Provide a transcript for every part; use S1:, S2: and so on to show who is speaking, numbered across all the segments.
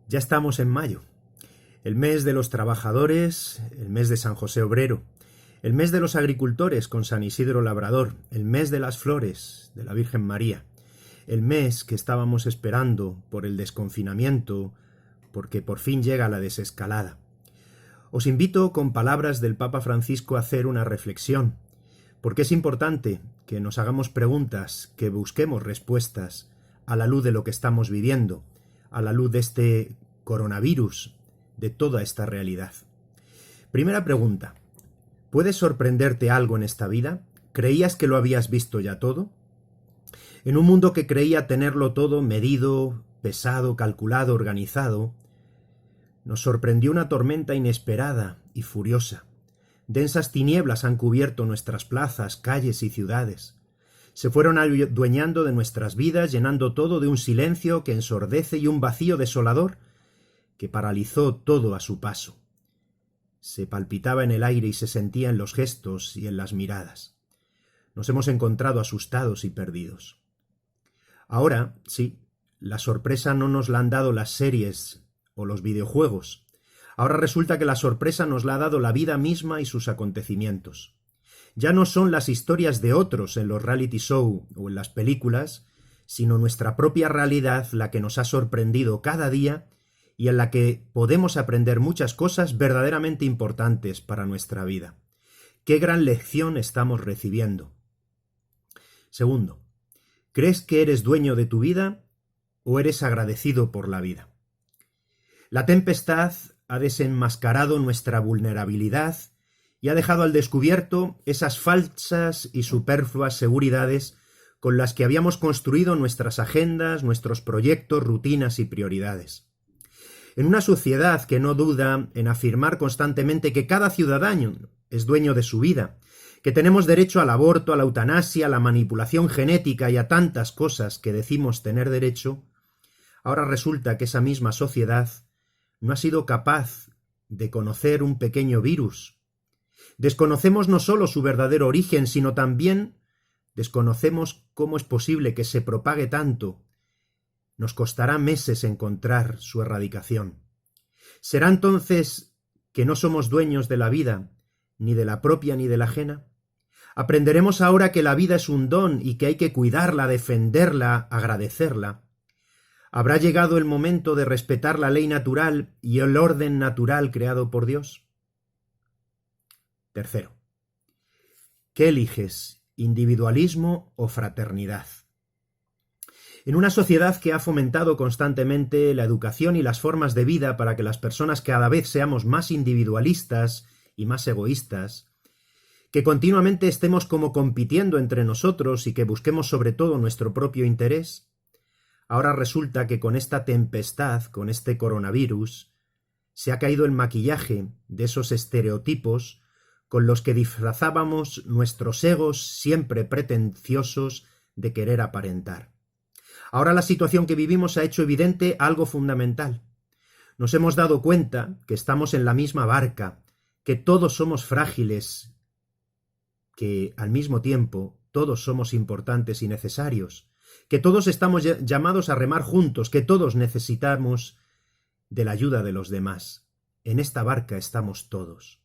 S1: Ya estamos en mayo, el mes de los trabajadores, el mes de San José Obrero, el mes de los agricultores con San Isidro Labrador, el mes de las flores de la Virgen María, el mes que estábamos esperando por el desconfinamiento, porque por fin llega la desescalada. Os invito con palabras del Papa Francisco a hacer una reflexión, porque es importante que nos hagamos preguntas, que busquemos respuestas a la luz de lo que estamos viviendo, a la luz de este coronavirus, de toda esta realidad. Primera pregunta: ¿puedes sorprenderte algo en esta vida? ¿Creías que lo habías visto ya todo? En un mundo que creía tenerlo todo medido, pesado, calculado, organizado, nos sorprendió una tormenta inesperada y furiosa. Densas tinieblas han cubierto nuestras plazas, calles y ciudades. Se fueron adueñando de nuestras vidas, llenando todo de un silencio que ensordece y un vacío desolador que paralizó todo a su paso. Se palpitaba en el aire y se sentía en los gestos y en las miradas. Nos hemos encontrado asustados y perdidos. Ahora, sí, la sorpresa no nos la han dado las series o los videojuegos. Ahora resulta que la sorpresa nos la ha dado la vida misma y sus acontecimientos. Ya no son las historias de otros en los reality show o en las películas, sino nuestra propia realidad la que nos ha sorprendido cada día y en la que podemos aprender muchas cosas verdaderamente importantes para nuestra vida. ¡Qué gran lección estamos recibiendo! Segundo, ¿crees que eres dueño de tu vida o eres agradecido por la vida? La tempestad ha desenmascarado nuestra vulnerabilidad y ha dejado al descubierto esas falsas y superfluas seguridades con las que habíamos construido nuestras agendas, nuestros proyectos, rutinas y prioridades. En una sociedad que no duda en afirmar constantemente que cada ciudadano es dueño de su vida, que tenemos derecho al aborto, a la eutanasia, a la manipulación genética y a tantas cosas que decimos tener derecho, ahora resulta que esa misma sociedad no ha sido capaz de conocer un pequeño virus. Desconocemos no solo su verdadero origen, sino también desconocemos cómo es posible que se propague tanto. Nos costará meses encontrar su erradicación. ¿Será entonces que no somos dueños de la vida, ni de la propia ni de la ajena? ¿Aprenderemos ahora que la vida es un don y que hay que cuidarla, defenderla, agradecerla? ¿Habrá llegado el momento de respetar la ley natural y el orden natural creado por Dios? Tercero, ¿qué eliges? ¿Individualismo o fraternidad? En una sociedad que ha fomentado constantemente la educación y las formas de vida para que las personas cada vez seamos más individualistas y más egoístas, que continuamente estemos como compitiendo entre nosotros y que busquemos sobre todo nuestro propio interés, ahora resulta que con esta tempestad, con este coronavirus, se ha caído el maquillaje de esos estereotipos con los que disfrazábamos nuestros egos siempre pretenciosos de querer aparentar. Ahora la situación que vivimos ha hecho evidente algo fundamental. Nos hemos dado cuenta que estamos en la misma barca, que todos somos frágiles, que al mismo tiempo todos somos importantes y necesarios, que todos estamos llamados a remar juntos, que todos necesitamos de la ayuda de los demás. En esta barca estamos todos.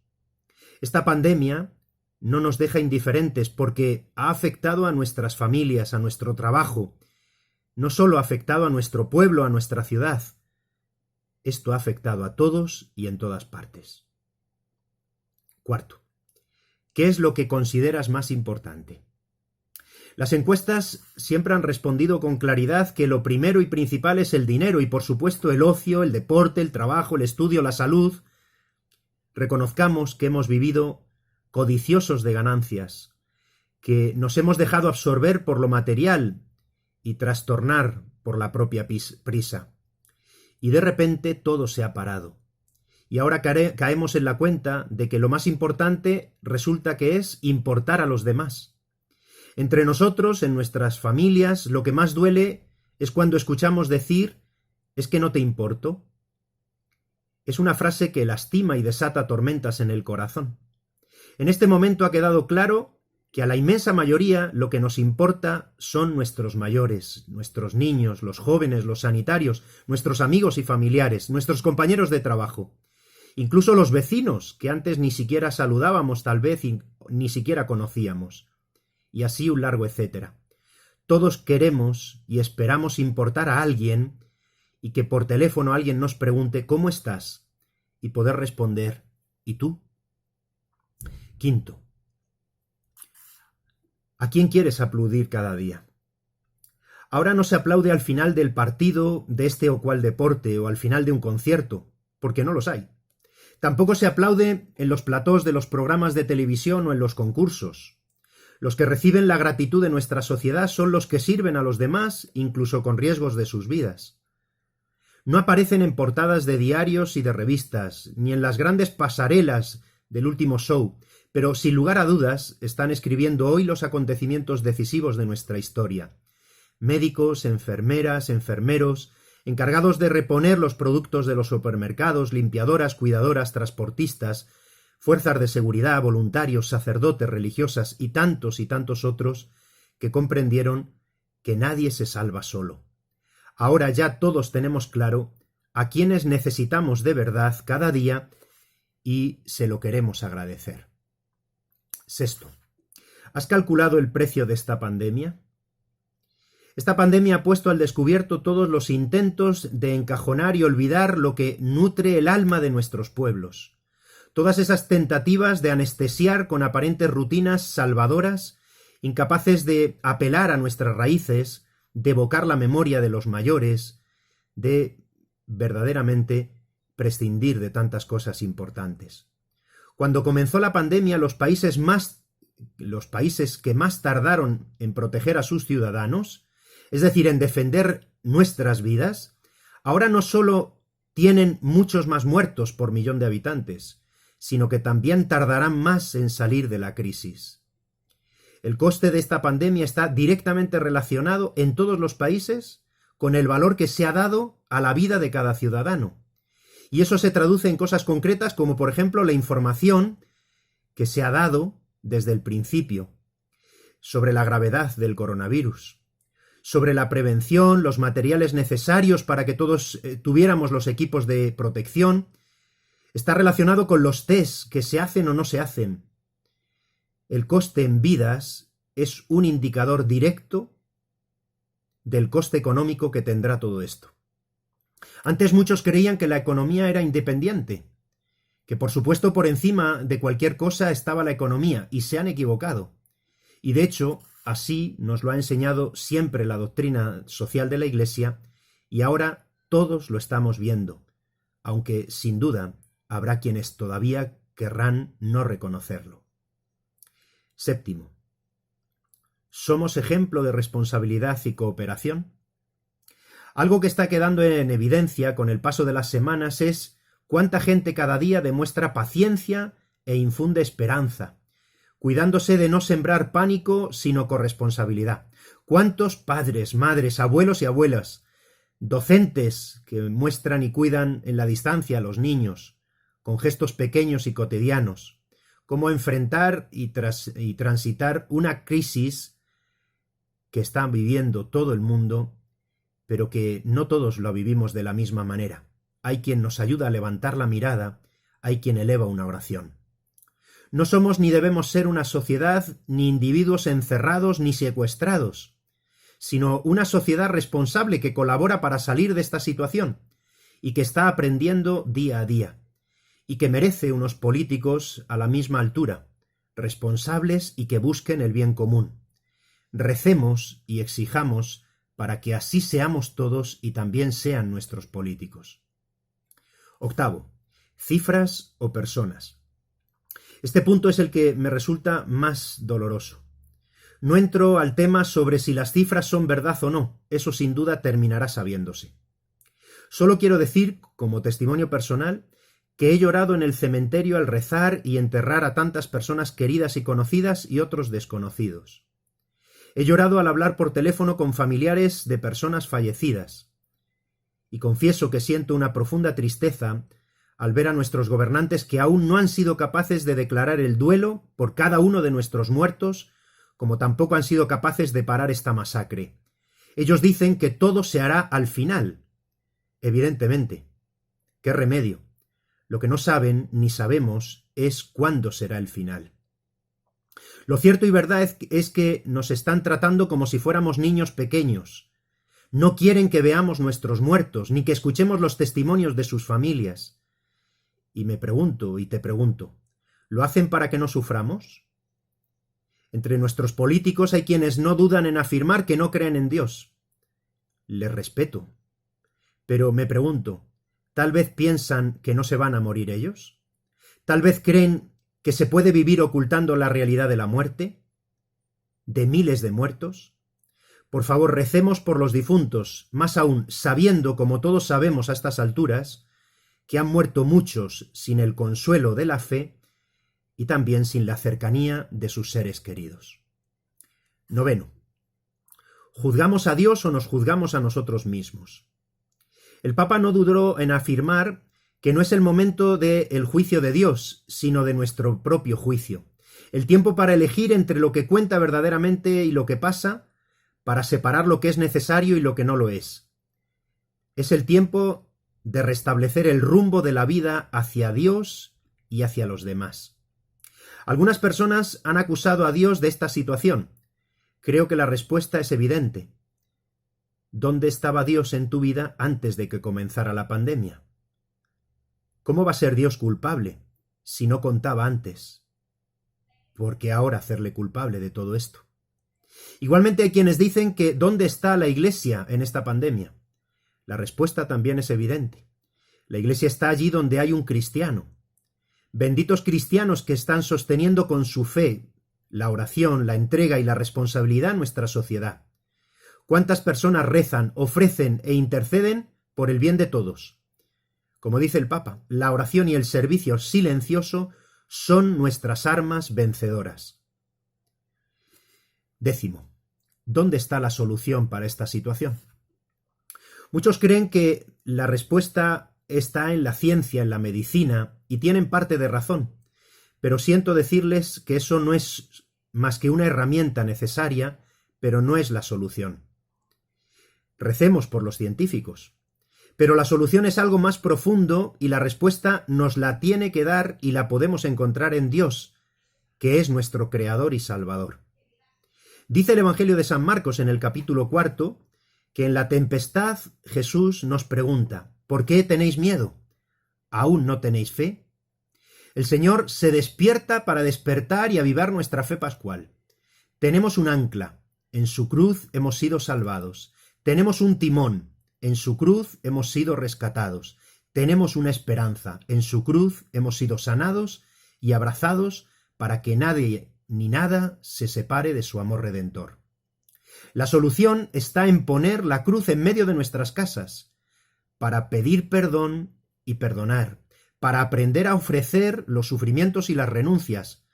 S1: Esta pandemia no nos deja indiferentes porque ha afectado a nuestras familias, a nuestro trabajo. No solo ha afectado a nuestro pueblo, a nuestra ciudad. Esto ha afectado a todos y en todas partes. Cuarto, ¿qué es lo que consideras más importante? Las encuestas siempre han respondido con claridad que lo primero y principal es el dinero y, por supuesto, el ocio, el deporte, el trabajo, el estudio, la salud. Reconozcamos que hemos vivido codiciosos de ganancias, que nos hemos dejado absorber por lo material y trastornar por la propia prisa. Y de repente todo se ha parado. Y ahora caemos en la cuenta de que lo más importante resulta que es importar a los demás. Entre nosotros, en nuestras familias, lo que más duele es cuando escuchamos decir «es que no te importo». Es una frase que lastima y desata tormentas en el corazón. En este momento ha quedado claro que a la inmensa mayoría lo que nos importa son nuestros mayores, nuestros niños, los jóvenes, los sanitarios, nuestros amigos y familiares, nuestros compañeros de trabajo, incluso los vecinos, que antes ni siquiera saludábamos tal vez y ni siquiera conocíamos, y así un largo etcétera. Todos queremos y esperamos importar a alguien y que por teléfono alguien nos pregunte ¿cómo estás? Y poder responder ¿y tú? Quinto, ¿a quién quieres aplaudir cada día? Ahora no se aplaude al final del partido de este o cual deporte o al final de un concierto, porque no los hay. Tampoco se aplaude en los platós de los programas de televisión o en los concursos. Los que reciben la gratitud de nuestra sociedad son los que sirven a los demás, incluso con riesgos de sus vidas. No aparecen en portadas de diarios y de revistas, ni en las grandes pasarelas del último show, pero sin lugar a dudas están escribiendo hoy los acontecimientos decisivos de nuestra historia. Médicos, enfermeras, enfermeros, encargados de reponer los productos de los supermercados, limpiadoras, cuidadoras, transportistas, fuerzas de seguridad, voluntarios, sacerdotes, religiosas y tantos otros que comprendieron que nadie se salva solo. Ahora ya todos tenemos claro a quienes necesitamos de verdad cada día y se lo queremos agradecer. Sexto, ¿has calculado el precio de esta pandemia? Esta pandemia ha puesto al descubierto todos los intentos de encajonar y olvidar lo que nutre el alma de nuestros pueblos. Todas esas tentativas de anestesiar con aparentes rutinas salvadoras, incapaces de apelar a nuestras raíces, de evocar la memoria de los mayores, de verdaderamente prescindir de tantas cosas importantes. Cuando comenzó la pandemia, los países que más tardaron en proteger a sus ciudadanos, es decir, en defender nuestras vidas, ahora no solo tienen muchos más muertos por millón de habitantes, sino que también tardarán más en salir de la crisis. El coste de esta pandemia está directamente relacionado en todos los países con el valor que se ha dado a la vida de cada ciudadano. Y eso se traduce en cosas concretas como, por ejemplo, la información que se ha dado desde el principio sobre la gravedad del coronavirus, sobre la prevención, los materiales necesarios para que todos tuviéramos los equipos de protección. Está relacionado con los test que se hacen o no se hacen. El coste en vidas es un indicador directo del coste económico que tendrá todo esto. Antes muchos creían que la economía era independiente, que por supuesto por encima de cualquier cosa estaba la economía, y se han equivocado. Y de hecho, así nos lo ha enseñado siempre la doctrina social de la Iglesia, y ahora todos lo estamos viendo, aunque sin duda habrá quienes todavía querrán no reconocerlo. Séptimo, ¿somos ejemplo de responsabilidad y cooperación? Algo que está quedando en evidencia con el paso de las semanas es cuánta gente cada día demuestra paciencia e infunde esperanza, cuidándose de no sembrar pánico, sino corresponsabilidad. Cuántos padres, madres, abuelos y abuelas, docentes que muestran y cuidan en la distancia a los niños, con gestos pequeños y cotidianos, cómo enfrentar y transitar una crisis que está viviendo todo el mundo, pero que no todos lo vivimos de la misma manera. Hay quien nos ayuda a levantar la mirada, hay quien eleva una oración. No somos ni debemos ser una sociedad ni individuos encerrados ni secuestrados, sino una sociedad responsable que colabora para salir de esta situación y que está aprendiendo día a día, y que merece unos políticos a la misma altura, responsables y que busquen el bien común. Recemos y exijamos para que así seamos todos y también sean nuestros políticos. Octavo, cifras o personas. Este punto es el que me resulta más doloroso. No entro al tema sobre si las cifras son verdad o no, eso sin duda terminará sabiéndose. Solo quiero decir, como testimonio personal, que he llorado en el cementerio al rezar y enterrar a tantas personas queridas y conocidas y otros desconocidos. He llorado al hablar por teléfono con familiares de personas fallecidas. Y confieso que siento una profunda tristeza al ver a nuestros gobernantes que aún no han sido capaces de declarar el duelo por cada uno de nuestros muertos como tampoco han sido capaces de parar esta masacre. Ellos dicen que todo se hará al final. Evidentemente. ¿Qué remedio? Lo que no saben ni sabemos es cuándo será el final. Lo cierto y verdad es que nos están tratando como si fuéramos niños pequeños. No quieren que veamos nuestros muertos, ni que escuchemos los testimonios de sus familias. Y me pregunto, y te pregunto, ¿lo hacen para que no suframos? Entre nuestros políticos hay quienes no dudan en afirmar que no creen en Dios. Les respeto. Pero me pregunto, ¿tal vez piensan que no se van a morir ellos? ¿Tal vez creen que se puede vivir ocultando la realidad de la muerte? ¿De miles de muertos? Por favor, recemos por los difuntos, más aún sabiendo, como todos sabemos a estas alturas, que han muerto muchos sin el consuelo de la fe y también sin la cercanía de sus seres queridos. 9. ¿Juzgamos a Dios o nos juzgamos a nosotros mismos? El Papa no dudó en afirmar que no es el momento del juicio de Dios, sino de nuestro propio juicio. El tiempo para elegir entre lo que cuenta verdaderamente y lo que pasa, para separar lo que es necesario y lo que no lo es. Es el tiempo de restablecer el rumbo de la vida hacia Dios y hacia los demás. Algunas personas han acusado a Dios de esta situación. Creo que la respuesta es evidente. ¿Dónde estaba Dios en tu vida antes de que comenzara la pandemia? ¿Cómo va a ser Dios culpable si no contaba antes? ¿Por qué ahora hacerle culpable de todo esto? Igualmente hay quienes dicen que ¿dónde está la Iglesia en esta pandemia? La respuesta también es evidente. La Iglesia está allí donde hay un cristiano. Benditos cristianos que están sosteniendo con su fe la oración, la entrega y la responsabilidad en nuestra sociedad. ¿Cuántas personas rezan, ofrecen e interceden por el bien de todos? Como dice el Papa, la oración y el servicio silencioso son nuestras armas vencedoras. 10. ¿Dónde está la solución para esta situación? Muchos creen que la respuesta está en la ciencia, en la medicina, y tienen parte de razón, pero siento decirles que eso no es más que una herramienta necesaria, pero no es la solución. Recemos por los científicos. Pero la solución es algo más profundo y la respuesta nos la tiene que dar y la podemos encontrar en Dios, que es nuestro Creador y Salvador. Dice el Evangelio de San Marcos en el capítulo 4 que en la tempestad Jesús nos pregunta, ¿por qué tenéis miedo? ¿Aún no tenéis fe? El Señor se despierta para despertar y avivar nuestra fe pascual. Tenemos un ancla, en su cruz hemos sido salvados. Tenemos un timón, en su cruz hemos sido rescatados. Tenemos una esperanza, en su cruz hemos sido sanados y abrazados para que nadie ni nada se separe de su amor redentor. La solución está en poner la cruz en medio de nuestras casas, para pedir perdón y perdonar, para aprender a ofrecer los sufrimientos y las renuncias,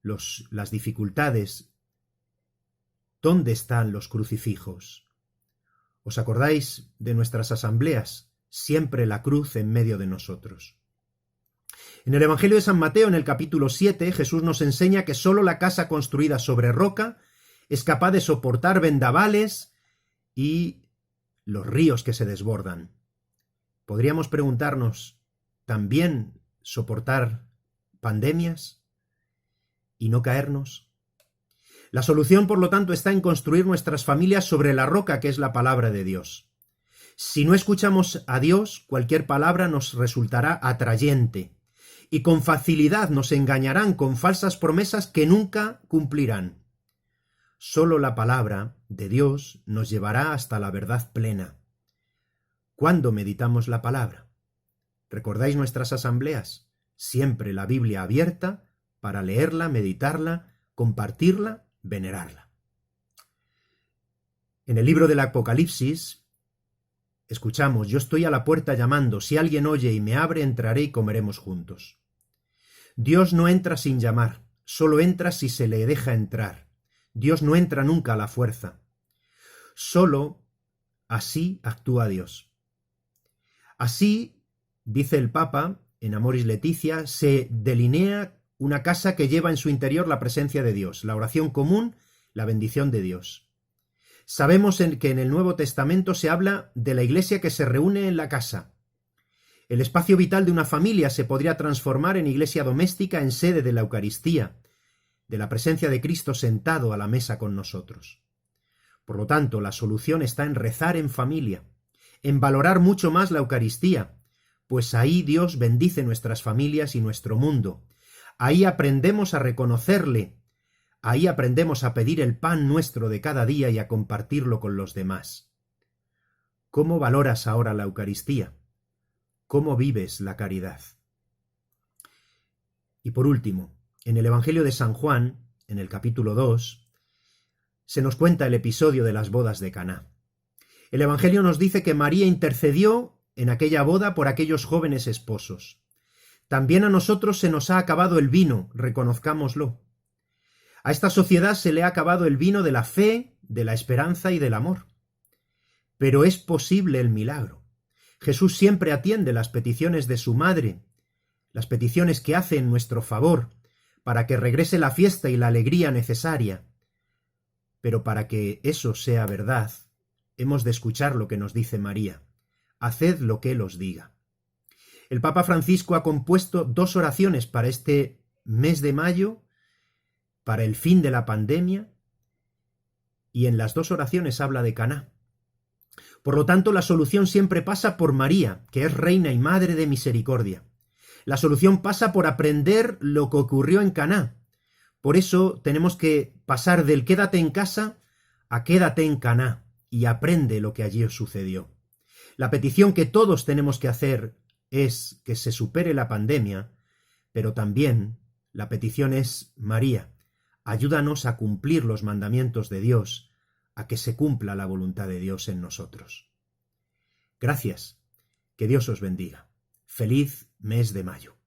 S1: las dificultades. ¿Dónde están los crucifijos? ¿Os acordáis de nuestras asambleas? Siempre la cruz en medio de nosotros. En el Evangelio de San Mateo, en el capítulo 7, Jesús nos enseña que sólo la casa construida sobre roca es capaz de soportar vendavales y los ríos que se desbordan. Podríamos preguntarnos, ¿también soportar pandemias y no caernos? La solución, por lo tanto, está en construir nuestras familias sobre la roca que es la palabra de Dios. Si no escuchamos a Dios, cualquier palabra nos resultará atrayente y con facilidad nos engañarán con falsas promesas que nunca cumplirán. Solo la palabra de Dios nos llevará hasta la verdad plena. ¿Cuándo meditamos la palabra? ¿Recordáis nuestras asambleas? Siempre la Biblia abierta para leerla, meditarla, compartirla, venerarla. En el libro del Apocalipsis escuchamos, yo estoy a la puerta llamando, si alguien oye y me abre, entraré y comeremos juntos. Dios no entra sin llamar, solo entra si se le deja entrar. Dios no entra nunca a la fuerza. Solo así actúa Dios. Así, dice el Papa, en Amoris Laetitia, se delinea una casa que lleva en su interior la presencia de Dios, la oración común, la bendición de Dios. Sabemos que en el Nuevo Testamento se habla de la iglesia que se reúne en la casa. El espacio vital de una familia se podría transformar en iglesia doméstica, en sede de la Eucaristía, de la presencia de Cristo sentado a la mesa con nosotros. Por lo tanto, la solución está en rezar en familia, en valorar mucho más la Eucaristía, pues ahí Dios bendice nuestras familias y nuestro mundo. Ahí aprendemos a reconocerle, ahí aprendemos a pedir el pan nuestro de cada día y a compartirlo con los demás. ¿Cómo valoras ahora la Eucaristía? ¿Cómo vives la caridad? Y por último, en el Evangelio de San Juan, en el capítulo 2, se nos cuenta el episodio de las bodas de Caná. El Evangelio nos dice que María intercedió en aquella boda por aquellos jóvenes esposos. También a nosotros se nos ha acabado el vino, reconozcámoslo. A esta sociedad se le ha acabado el vino de la fe, de la esperanza y del amor. Pero es posible el milagro. Jesús siempre atiende las peticiones de su madre, las peticiones que hace en nuestro favor, para que regrese la fiesta y la alegría necesaria. Pero para que eso sea verdad, hemos de escuchar lo que nos dice María. Haced lo que Él os diga. El Papa Francisco ha compuesto 2 oraciones para este mes de mayo, para el fin de la pandemia, y en las 2 oraciones habla de Caná. Por lo tanto, la solución siempre pasa por María, que es Reina y Madre de Misericordia. La solución pasa por aprender lo que ocurrió en Caná. Por eso tenemos que pasar del quédate en casa a quédate en Caná y aprende lo que allí sucedió. La petición que todos tenemos que hacer es que se supere la pandemia, pero también la petición es, María, ayúdanos a cumplir los mandamientos de Dios, a que se cumpla la voluntad de Dios en nosotros. Gracias. Que Dios os bendiga. Feliz mes de mayo.